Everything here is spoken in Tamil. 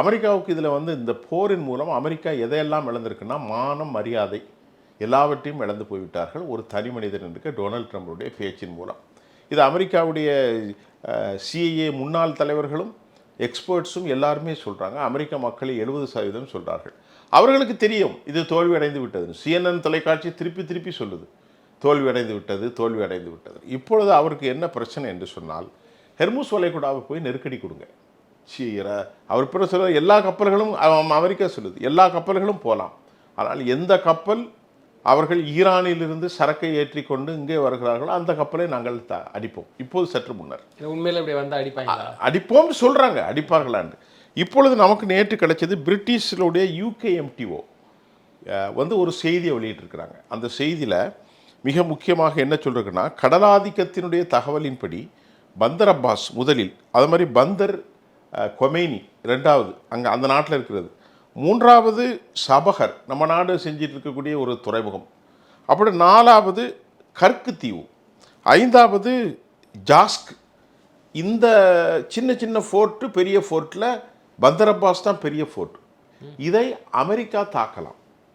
அமெரிக்காவுக்கு இதில் வந்து இந்த போரின் மூலம் அமெரிக்கா எதையெல்லாம் இழந்திருக்குன்னா மானம், மரியாதை எல்லாவற்றையும் இழந்து போய்விட்டார்கள் ஒரு தனி மனிதன் இருக்க டொனால்ட் ட்ரம்புடைய பேச்சின் மூலம். இது அமெரிக்காவுடைய சிஐஏ முன்னாள் தலைவர்களும் எக்ஸ்பர்ட்ஸும் எல்லாருமே சொல்கிறாங்க. அமெரிக்க மக்களை 70% சொல்கிறார்கள். அவர்களுக்கு தெரியும் இது தோல்வி அடைந்து விட்டது. CNN தொலைக்காட்சி திருப்பி திருப்பி சொல்லுது தோல்வி அடைந்து விட்டது, தோல்வி அடைந்து விட்டது. இப்பொழுது அவருக்கு என்ன பிரச்சனை என்று சொன்னால், ஹெர்முஸ் வளைகுடாவை போய் நெருக்கடி கொடுங்க. அவர் பிற சொல்ல எல்லா கப்பல்களும் அமெரிக்கா சொல்லுது எல்லா கப்பல்களும் போகலாம். ஆனால் எந்த கப்பல் அவர்கள் ஈரானிலிருந்து சரக்கை ஏற்றி கொண்டு இங்கே வருகிறார்களோ அந்த கப்பலை நாங்கள் அடிப்போம். இப்போது சற்று முன்னர் உண்மையில் இப்படி வந்து அடிப்போம்னு சொல்கிறாங்க, அடிப்பார்களான்னு. இப்பொழுது நமக்கு நேற்று கிடைச்சது பிரிட்டிஷுடைய UKMTO வந்து ஒரு செய்தியை வெளியிட்டிருக்கிறாங்க. அந்த செய்தியில் மிக முக்கியமாக என்ன சொல்கிறதுன்னா, கடலாதிக்கத்தினுடைய தகவலின்படி பந்தர் அப்பாஸ் முதலில், அது மாதிரி பந்தர் கொமேனி ரெண்டாவது அங்கே அந்த நாட்டில் இருக்கிறது, மூன்றாவது சபகர் நம்ம நாடு செஞ்சிட்டு இருக்கக்கூடிய ஒரு துறைமுகம், அப்படி நாலாவது கற்கு தீவு, ஐந்தாவது ஜாஸ்க். இந்த சின்ன சின்ன ஃபோர்ட்டு பெரிய ஃபோர்ட்டில் பந்தர் அப்பாஸ் தான் பெரிய ஃபோர்ட். இதை அமெரிக்கா தாக்கலாம்.